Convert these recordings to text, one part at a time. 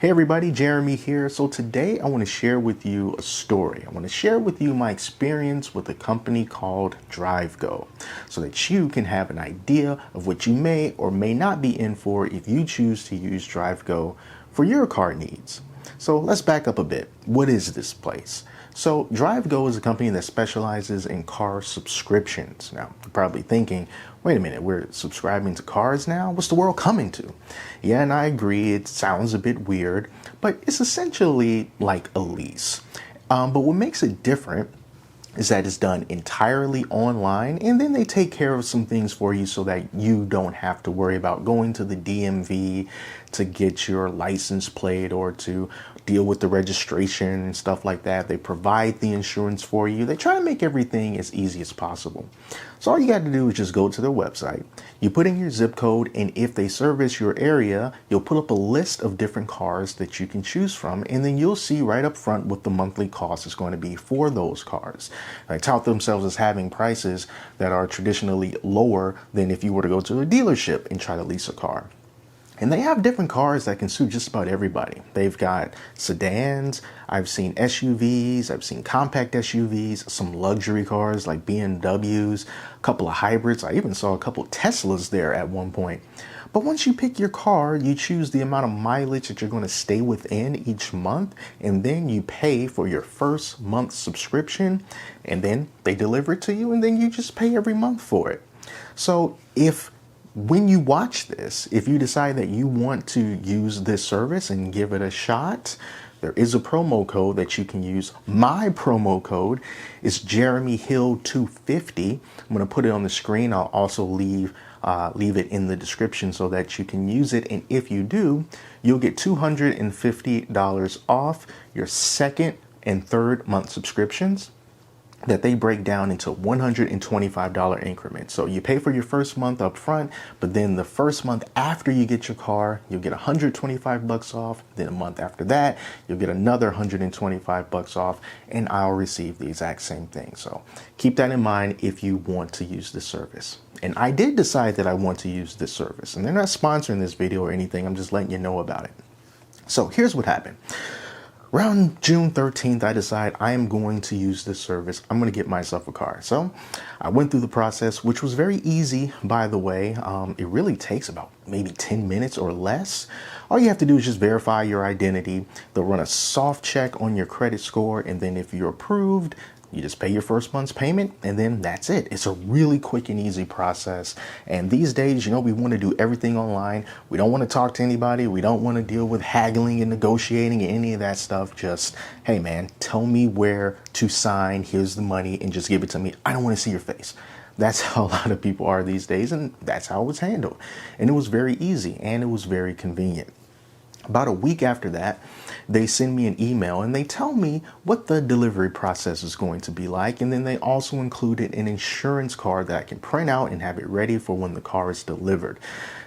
Hey everybody, Jeremy here. So today I want to share with you a story. I want to share with you my experience with a company called DriveGo so that you can have an idea of what you may or may not be in for if you choose to use DriveGo for your car needs. So let's back up a bit. What is this place? So DriveGo is a company that specializes in car subscriptions. Now, you're probably thinking, wait a minute, we're subscribing to cars now? What's the world coming to? Yeah, and I agree, it sounds a bit weird, but it's essentially like a lease. But what makes it different is that it's done entirely online, and then they take care of some things for you so that you don't have to worry about going to the DMV to get your license plate or to deal with the registration and stuff like that. They provide the insurance for you. They try to make everything as easy as possible. So all you got to do is just go to their website, you put in your zip code, and if they service your area, you'll put up a list of different cars that you can choose from, and then you'll see right up front what the monthly cost is going to be for those cars. They tout themselves as having prices that are traditionally lower than if you were to go to a dealership and try to lease a car. And they have different cars that can suit just about everybody. They've got sedans, I've seen SUVs, I've seen compact SUVs, some luxury cars like BMWs, a couple of hybrids. I even saw a couple of Teslas there at one point. But once you pick your car, you choose the amount of mileage that you're going to stay within each month, and then you pay for your first month's subscription, and then they deliver it to you, and then you just pay every month for it. So when you watch this, if you decide that you want to use this service and give it a shot, there is a promo code that you can use. My promo code is JeremyHill250. I'm going to put it on the screen. I'll also leave it in the description so that you can use it. And if you do, you'll get $250 off your second and third month subscriptions that they break down into $125 increments. So you pay for your first month up front, but then the first month after you get your car, you'll get $125 off. Then a month after that, you'll get another $125 off, and I'll receive the exact same thing. So keep that in mind if you want to use this service. And I did decide that I want to use this service, and they're not sponsoring this video or anything. I'm just letting you know about it. So here's what happened. Around June 13th, I decide I am going to use this service. I'm going to get myself a car. So I went through the process, which was very easy, by the way. It really takes about maybe 10 minutes or less. All you have to do is just verify your identity. They'll run a soft check on your credit score, and then if you're approved, you just pay your first month's payment, and then that's it. It's a really quick and easy process. And these days, we want to do everything online. We don't want to talk to anybody. We don't want to deal with haggling and negotiating and any of that stuff. Just, hey man, tell me where to sign. Here's the money, and just give it to me. I don't want to see your face. That's how a lot of people are these days, and that's how it was handled. And it was very easy, and it was very convenient. About a week after that, they send me an email and they tell me what the delivery process is going to be like. And then they also included an insurance card that I can print out and have it ready for when the car is delivered.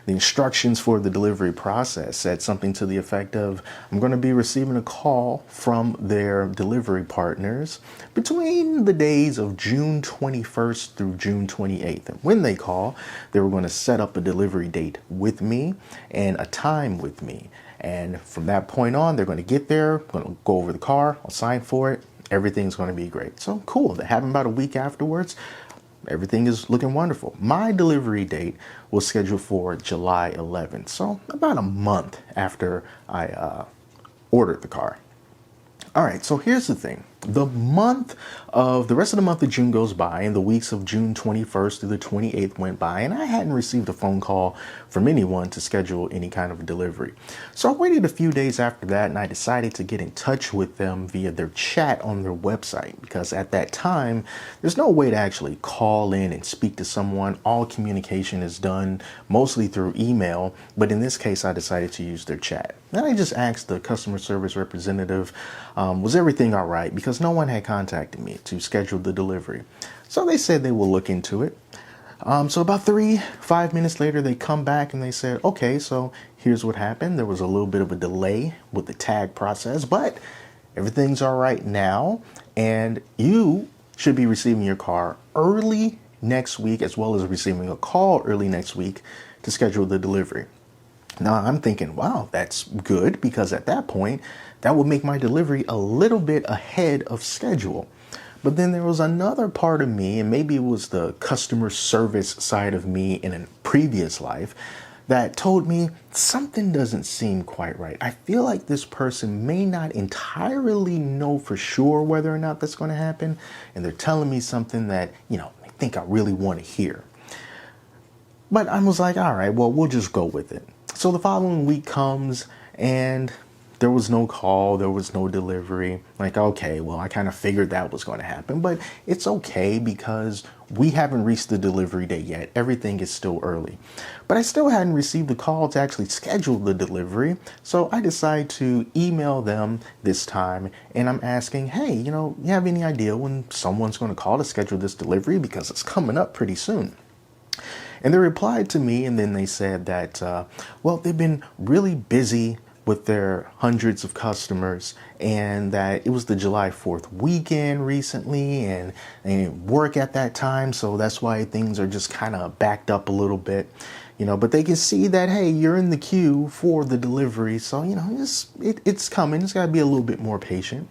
The instructions for the delivery process said something to the effect of, I'm going to be receiving a call from their delivery partners between the days of June 21st through June 28th. And when they call, they were going to set up a delivery date with me and a time with me. And from that point on, they're going to get there, going to go over the car, I'll sign for it, everything's going to be great. So cool, that happened about a week afterwards. Everything is looking wonderful. My delivery date was scheduled for July 11th, so about a month after I ordered the car. All right, so here's the thing. The rest of the month of June goes by, and the weeks of June 21st through the 28th went by, and I hadn't received a phone call from anyone to schedule any kind of delivery. So I waited a few days after that, and I decided to get in touch with them via their chat on their website, because at that time, there's no way to actually call in and speak to someone. All communication is done mostly through email, but in this case, I decided to use their chat. Then I just asked the customer service representative, was everything all right? Because no one had contacted me to schedule the delivery. So they said they will look into it. So about 5 minutes later, they come back and they said, okay, so here's what happened. There was a little bit of a delay with the tag process, but everything's all right now. And you should be receiving your car early next week, as well as receiving a call early next week to schedule the delivery. Now I'm thinking, wow, that's good, because at that point, that would make my delivery a little bit ahead of schedule. But then there was another part of me, and maybe it was the customer service side of me in a previous life, that told me something doesn't seem quite right. I feel like this person may not entirely know for sure whether or not that's going to happen, and they're telling me something that, I think I really want to hear. But I was like, all right, well, we'll just go with it. So the following week comes, and there was no call, there was no delivery. Like, okay, well, I kind of figured that was going to happen, but it's okay because we haven't reached the delivery date yet. Everything is still early. But I still hadn't received the call to actually schedule the delivery. So I decided to email them this time, and I'm asking, hey, you have any idea when someone's going to call to schedule this delivery? Because it's coming up pretty soon. And they replied to me, and then they said that, well, they've been really busy with their hundreds of customers, and that it was the July 4th weekend recently, and they didn't work at that time, so that's why things are just kind of backed up a little bit. But they can see that, hey, you're in the queue for the delivery, so, it's coming. It's got to be a little bit more patient.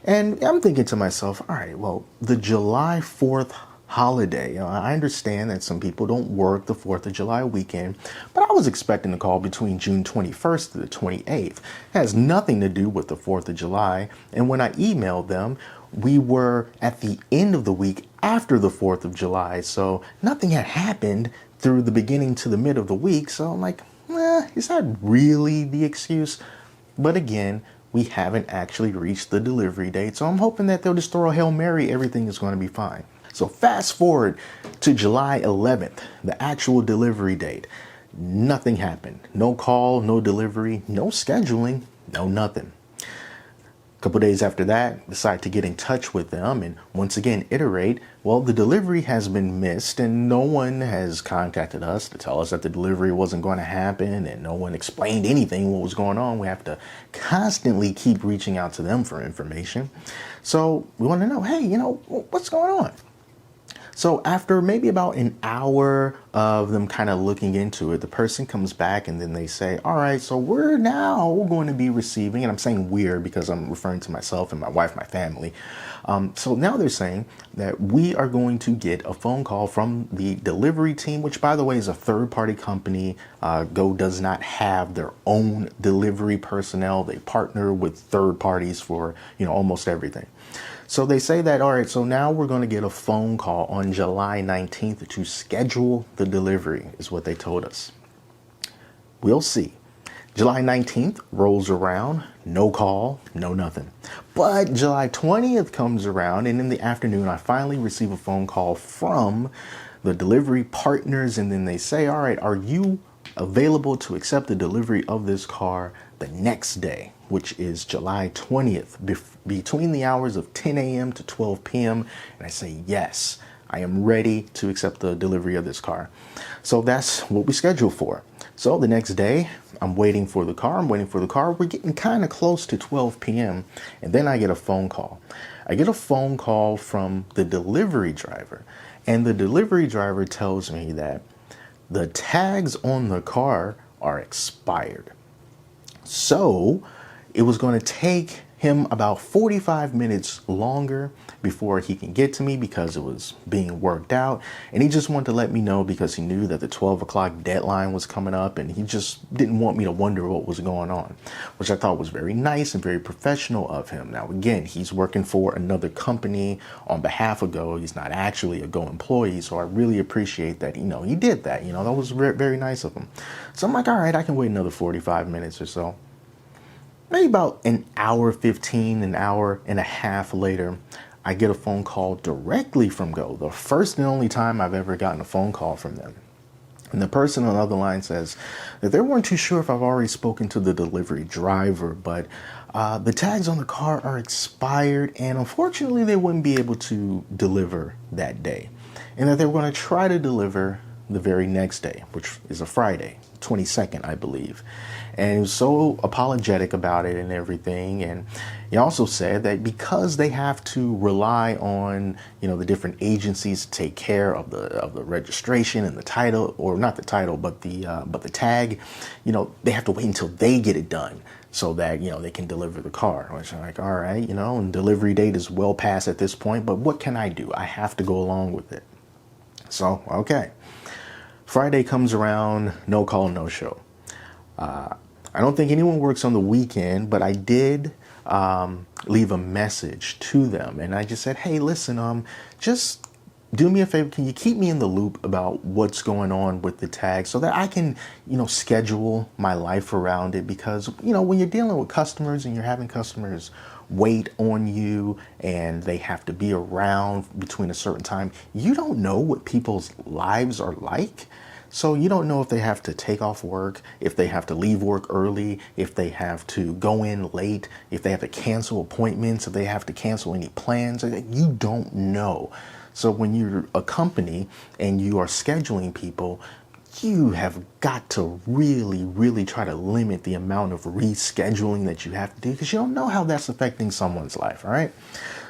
And I'm thinking to myself, all right, well, the July 4th holiday. I understand that some people don't work the 4th of July weekend, but I was expecting a call between June 21st to the 28th. It has nothing to do with the 4th of July. And when I emailed them, we were at the end of the week after the 4th of July. So nothing had happened through the beginning to the mid of the week. So I'm like, is that really the excuse? But again, we haven't actually reached the delivery date. So I'm hoping that they'll just throw a Hail Mary. Everything is going to be fine. So fast forward to July 11th, the actual delivery date. Nothing happened. No call, no delivery, no scheduling, no nothing. A couple days after that, decide to get in touch with them and once again iterate. Well, the delivery has been missed and no one has contacted us to tell us that the delivery wasn't going to happen, and no one explained anything what was going on. We have to constantly keep reaching out to them for information. So we want to know, hey, what's going on? So after maybe about an hour of them kind of looking into it, the person comes back and then they say, all right, so we're now going to be receiving, and I'm saying we're because I'm referring to myself and my wife, my family. So now they're saying that we are going to get a phone call from the delivery team, which, by the way, is a third-party company. Go does not have their own delivery personnel. They partner with third parties for, almost everything. So they say that, all right, so now we're going to get a phone call on July 19th to schedule the delivery, is what they told us. We'll see. July 19th rolls around, no call, no nothing. But July 20th comes around, and in the afternoon, I finally receive a phone call from the delivery partners, and then they say, all right, are you available to accept the delivery of this car the next day, which is July 20th, between the hours of 10 a.m. to 12 p.m. And I say, yes, I am ready to accept the delivery of this car. So that's what we scheduled for. So the next day, I'm waiting for the car. We're getting kind of close to 12 p.m. And then I get a phone call. I get a phone call from the delivery driver. And the delivery driver tells me that the tags on the car are expired. So it was going to take him about 45 minutes longer before he can get to me because it was being worked out. And he just wanted to let me know because he knew that the 12 o'clock deadline was coming up, and he just didn't want me to wonder what was going on, which I thought was very nice and very professional of him. Now, again, he's working for another company on behalf of Go. He's not actually a Go employee. So I really appreciate that, he did that. That was very, very nice of him. So I'm like, all right, I can wait another 45 minutes or so. Maybe about an hour 15, an hour and a half later, I get a phone call directly from Go. The first and only time I've ever gotten a phone call from them. And the person on the other line says that they weren't too sure if I've already spoken to the delivery driver, but the tags on the car are expired, and unfortunately they wouldn't be able to deliver that day. And that they were going to try to deliver the very next day, which is a Friday, 22nd, I believe. And he was so apologetic about it and everything. And he also said that because they have to rely on, the different agencies to take care of the registration and the title, or not the title, but the tag, they have to wait until they get it done so that, they can deliver the car. Which I'm like, all right, and delivery date is well past at this point, but what can I do? I have to go along with it. So, okay. Friday comes around, no call, no show. I don't think anyone works on the weekend, but I did leave a message to them. And I just said, hey, listen, just do me a favor. Can you keep me in the loop about what's going on with the tag so that I can, schedule my life around it? Because, when you're dealing with customers and you're having customers wait on you and they have to be around between a certain time, you don't know what people's lives are like. So you don't know if they have to take off work, if they have to leave work early, if they have to go in late, if they have to cancel appointments, if they have to cancel any plans. You don't know. So when you're a company and you are scheduling people, you have got to really, really try to limit the amount of rescheduling that you have to do, because you don't know how that's affecting someone's life. All right.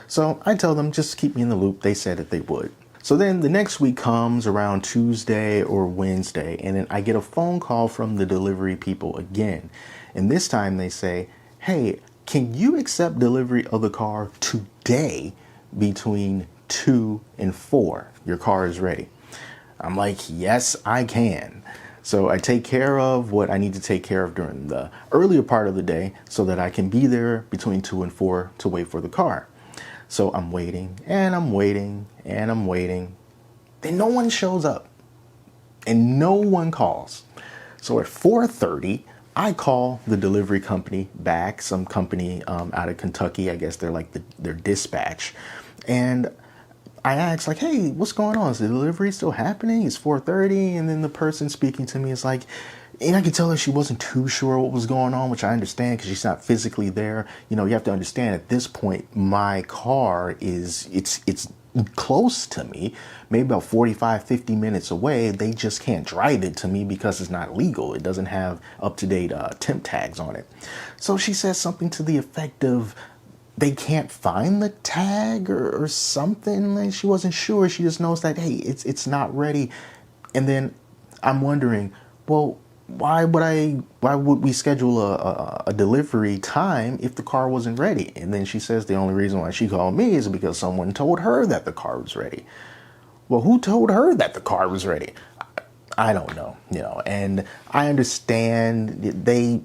So I tell them, just keep me in the loop. They said that they would. So then the next week comes around Tuesday or Wednesday, and then I get a phone call from the delivery people again. And this time they say, hey, can you accept delivery of the car today between 2 and 4? Your car is ready. I'm like, yes, I can. So I take care of what I need to take care of during the earlier part of the day so that I can be there between 2 and 4 to wait for the car. So I'm waiting and I'm waiting and I'm waiting. Then no one shows up and no one calls. So at 4:30, I call the delivery company back, some company out of Kentucky. I guess they're like their dispatch. And I ask like, hey, what's going on? Is the delivery still happening? It's 4:30. And then the person speaking to me is like, and I could tell her she wasn't too sure what was going on, which I understand because she's not physically there. You have to understand at this point, my car it's close to me, maybe about 45, 50 minutes away. They just can't drive it to me because it's not legal. It doesn't have up-to-date temp tags on it. So she says something to the effect of, they can't find the tag or something. Like she wasn't sure. She just knows that, hey, it's not ready. And then I'm wondering, well, why would we schedule a delivery time if the car wasn't ready? And then she says the only reason why she called me is because someone told her that the car was ready. Well, who told her that the car was ready? I don't know, and I understand they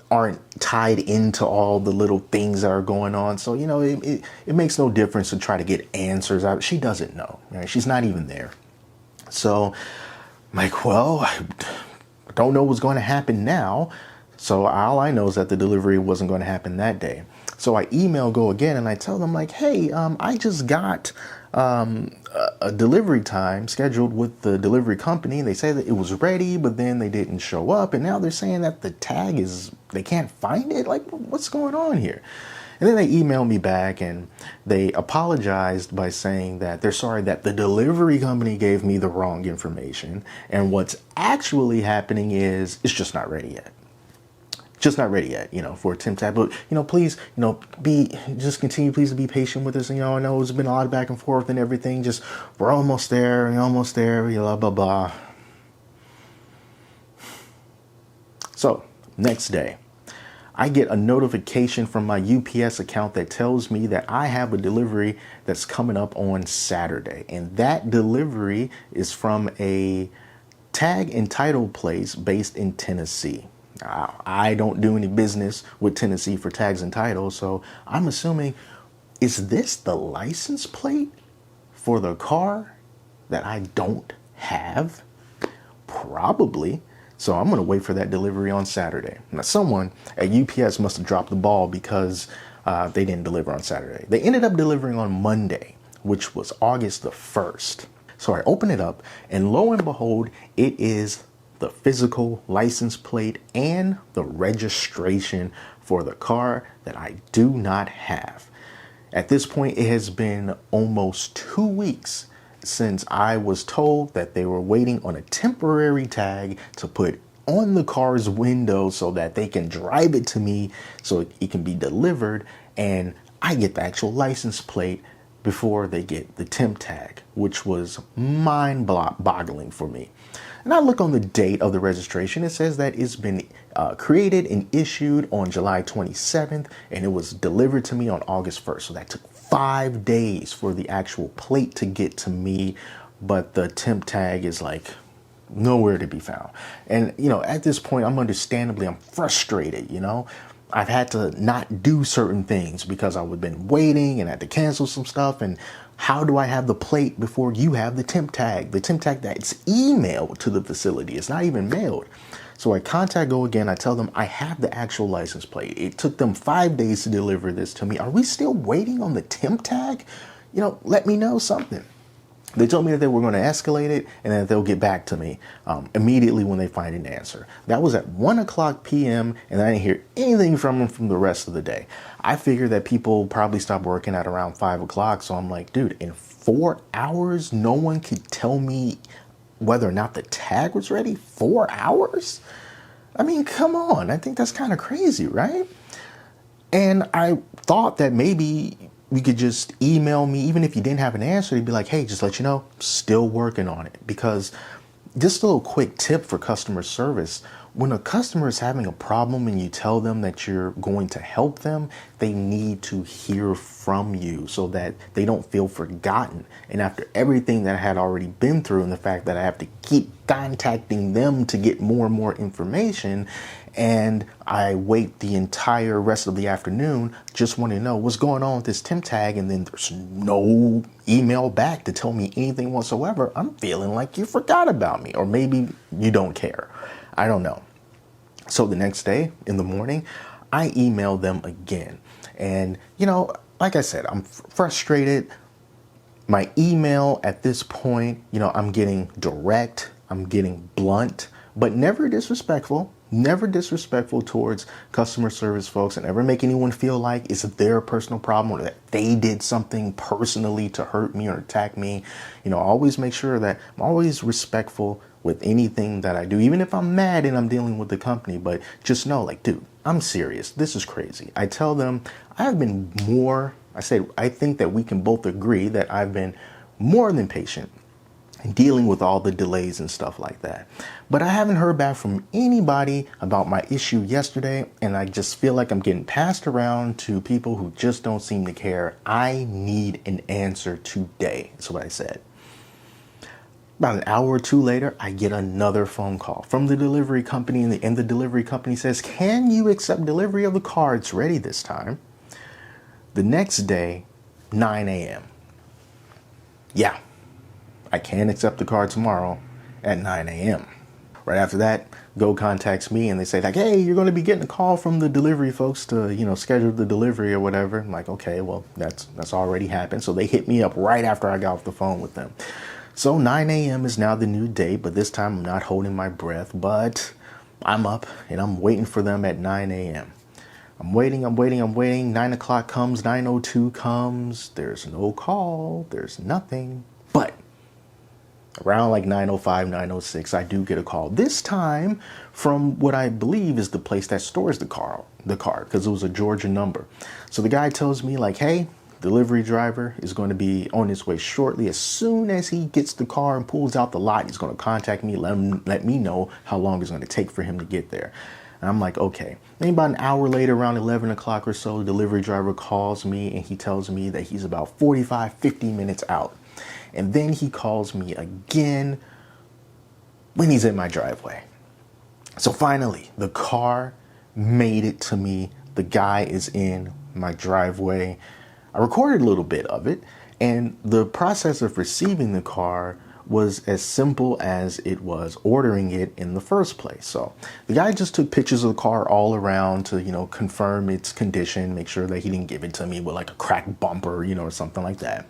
aren't tied into all the little things that are going on. So, it makes no difference to try to get answers out. She doesn't know. Right? She's not even there. So I'm like, well, I don't know what's going to happen now. So all I know is that the delivery wasn't going to happen that day. So I email Go again and I tell them like, hey, I just got a delivery time scheduled with the delivery company. They say that it was ready, but then they didn't show up. And now they're saying that the tag they can't find it. Like, what's going on here? And then they emailed me back and they apologized by saying that they're sorry that the delivery company gave me the wrong information. And what's actually happening is it's just not ready yet. Just not ready yet, for a temp tag. But, please, just continue, please, to be patient with us. I know it's been a lot of back and forth and everything. Just, we're almost there, blah, blah, blah. So, next day, I get a notification from my UPS account that tells me that I have a delivery that's coming up on Saturday. And that delivery is from a tag and title place based in Tennessee. I don't do any business with Tennessee for tags and titles, so I'm assuming, is this the license plate for the car that I don't have? Probably. So I'm going to wait for that delivery on Saturday. Now, someone at UPS must have dropped the ball because they didn't deliver on Saturday. They ended up delivering on Monday, which was August the 1st. So I open it up, and lo and behold, it is the physical license plate and the registration for the car that I do not have. At this point, it has been almost 2 weeks since I was told that they were waiting on a temporary tag to put on the car's window so that they can drive it to me so it can be delivered, and I get the actual license plate before they get the temp tag, which was mind-boggling for me. And I look on the date of the registration. It says that it's been created and issued on July 27th, and it was delivered to me on August 1st. So that took 5 days for the actual plate to get to me, but the temp tag is like nowhere to be found. And, at this point, I'm frustrated, I've had to not do certain things because I've been waiting and had to cancel some stuff. And how do I have the plate before you have the temp tag? The temp tag that's emailed to the facility. It's not even mailed. So I contact Go again. I tell them I have the actual license plate. It took them 5 days to deliver this to me. Are we still waiting on the temp tag? Let me know something. They told me that they were going to escalate it and that they'll get back to me immediately when they find an answer. That was at 1 o'clock p.m. and I didn't hear anything from them from the rest of the day. I figured that people probably stopped working at around 5 o'clock. So I'm like, dude, in 4 hours, no one could tell me whether or not the tag was ready? 4 hours? I mean, come on. I think that's kind of crazy, right? And I thought that maybe you could just email me, even if you didn't have an answer, you'd be like, hey, just let you know, still working on it. Because just a little quick tip for customer service, when a customer is having a problem and you tell them that you're going to help them, they need to hear from you so that they don't feel forgotten. And after everything that I had already been through and the fact that I have to keep contacting them to get more and more information, and I wait the entire rest of the afternoon, just want to know what's going on with this temp tag, and then there's no email back to tell me anything whatsoever, I'm feeling like you forgot about me, or maybe you don't care. I don't know. So the next day in the morning, I emailed them again. And, like I said, I'm frustrated. My email at this point, I'm getting direct, I'm getting blunt, but never disrespectful. Never disrespectful towards customer service folks, and never make anyone feel like it's their personal problem or that they did something personally to hurt me or attack me. I always make sure that I'm always respectful with anything that I do, even if I'm mad and I'm dealing with the company. But just know, like, dude, I'm serious. This is crazy. I tell them I think that we can both agree that I've been more than patient and dealing with all the delays and stuff like that. But I haven't heard back from anybody about my issue yesterday, and I just feel like I'm getting passed around to people who just don't seem to care. I need an answer today. That's what I said. About an hour or two later, I get another phone call from the delivery company, and the delivery company says, can you accept delivery of the car? It's ready this time. The next day, 9 a.m. Yeah. I can accept the car tomorrow at 9 a.m. Right after that, Go contacts me and they say like, hey, you're going to be getting a call from the delivery folks to, schedule the delivery or whatever. I'm like, okay, well, that's already happened. So they hit me up right after I got off the phone with them. So 9 a.m. is now the new date, but this time I'm not holding my breath, but I'm up and I'm waiting for them at 9 a.m. I'm waiting. 9 o'clock comes, 9:02 comes. There's no call. There's nothing. But around like 9:05, 9:06, I do get a call. This time from what I believe is the place that stores the car, because it was a Georgia number. So the guy tells me like, hey, delivery driver is going to be on his way shortly. As soon as he gets the car and pulls out the lot, he's going to contact me, let me know how long it's going to take for him to get there. And I'm like, okay. Then about an hour later, around 11 o'clock or so, the delivery driver calls me and he tells me that he's about 45, 50 minutes out. And then he calls me again when he's in my driveway. So finally, the car made it to me. The guy is in my driveway. I recorded a little bit of it, and the process of receiving the car was as simple as it was ordering it in the first place. So the guy just took pictures of the car all around to, confirm its condition, make sure that he didn't give it to me with like a cracked bumper, or something like that.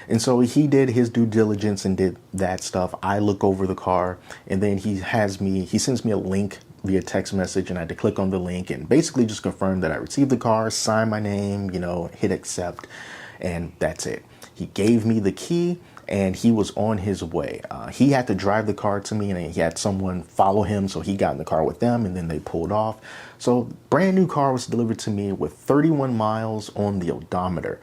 And so he did his due diligence and did that stuff. I look over the car, and then he sends me a link via text message, and I had to click on the link and basically just confirm that I received the car, sign my name, hit accept, and that's it. He gave me the key, and he was on his way. He had to drive the car to me, and he had someone follow him, so he got in the car with them, and then they pulled off. So brand new car was delivered to me with 31 miles on the odometer,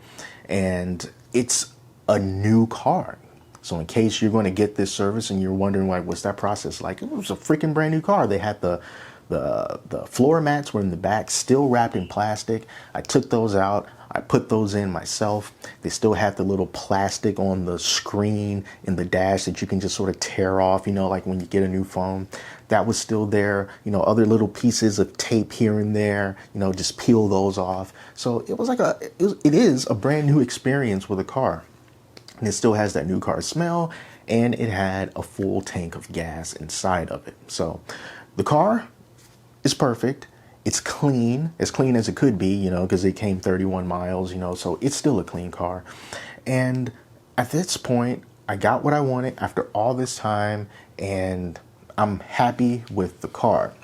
and it's a new car. So in case you're going to get this service and you're wondering, like, what's that process like? It was a freaking brand new car. They had the floor mats were in the back, still wrapped in plastic. I took those out. I put those in myself. They still had the little plastic on the screen in the dash that you can just sort of tear off, you know, like when you get a new phone. That was still there. You know, other little pieces of tape here and there, you know, just peel those off. So it was like it is a brand new experience with a car. And it still has that new car smell, and it had a full tank of gas inside of it. So the car is perfect. It's clean as it could be, you know, because it came 31 miles, you know, so it's still a clean car. And at this point, I got what I wanted after all this time, and I'm happy with the car.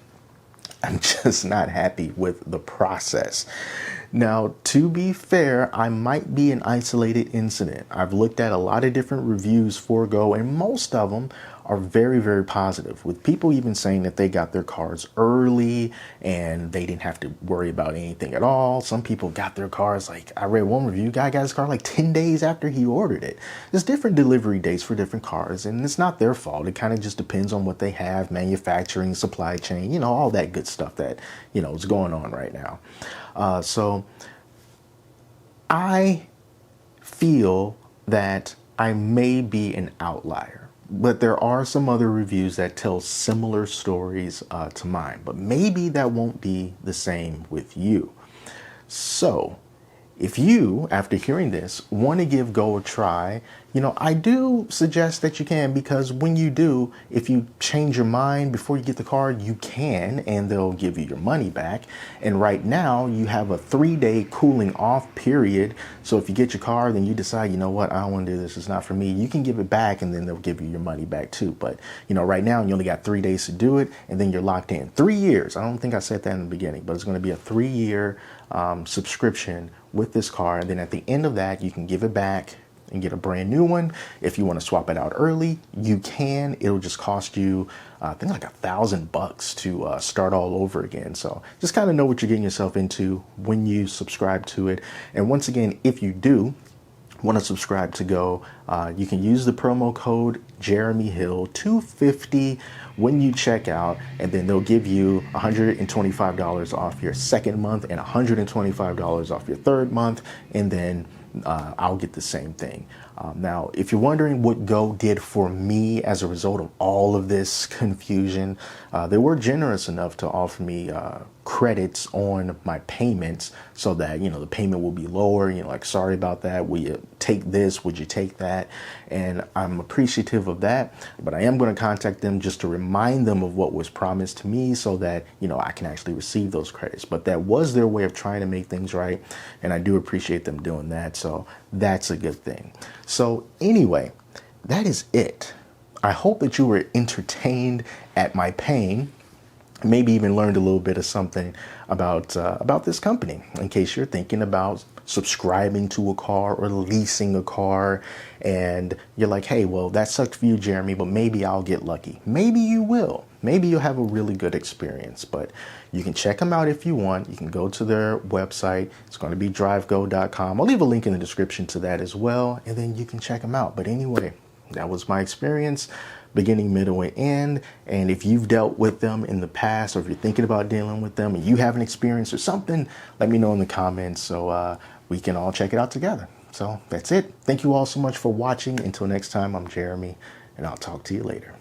I'm just not happy with the process. Now, to be fair, I might be an isolated incident. I've looked at a lot of different reviews for Go, and most of them are very, very positive, with people even saying that they got their cars early and they didn't have to worry about anything at all. Some people got their cars, like I read one review, guy got his car like 10 days after he ordered it. There's different delivery dates for different cars, and it's not their fault. It kind of just depends on what they have, manufacturing, supply chain, you know, all that good stuff that, you know, is going on right now. So I feel that I may be an outlier, but there are some other reviews that tell similar stories to mine, but maybe that won't be the same with you. So if you, after hearing this, want to give Go a try, you know, I do suggest that you can, because when you do, if you change your mind before you get the car, you can, and they'll give you your money back. And right now you have a 3-day cooling off period. So if you get your car, then you decide, you know what, I don't want to do this, it's not for me, you can give it back, and then they'll give you your money back too. But, you know, right now you only got 3 days to do it, and then you're locked in. 3 years. I don't think I said that in the beginning, but it's going to be a 3-year subscription with this car. And then at the end of that, you can give it back and get a brand new one. If you want to swap it out early, you can. It'll just cost you, I think, like $1,000 to start all over again. So just kind of know what you're getting yourself into when you subscribe to it. And once again, if you do want to subscribe to Go, you can use the promo code Jeremy Hill 250 when you check out, and then they'll give you $125 off your second month and $125 off your third month, and then I'll get the same thing. Now, if you're wondering what Go did for me as a result of all of this confusion, they were generous enough to offer me credits on my payments so that, you know, the payment will be lower. You know, like, sorry about that. Will you take this? Would you take that? And I'm appreciative of that, but I am going to contact them just to remind them of what was promised to me so that, you know, I can actually receive those credits. But that was their way of trying to make things right, and I do appreciate them doing that. So that's a good thing. So anyway, that is it. I hope that you were entertained at my pain, maybe even learned a little bit of something about this company, in case you're thinking about subscribing to a car or leasing a car, and you're like, hey, well, that sucked for you, Jeremy, but maybe I'll get lucky. Maybe you will. Maybe you'll have a really good experience. But you can check them out if you want. You can go to their website. It's going to be drivego.com. I'll leave a link in the description to that as well, and then you can check them out. But anyway, that was my experience, beginning, middle, and end. And if you've dealt with them in the past, or if you're thinking about dealing with them and you have an experience or something, let me know in the comments so we can all check it out together. So that's it. Thank you all so much for watching. Until next time, I'm Jeremy, and I'll talk to you later.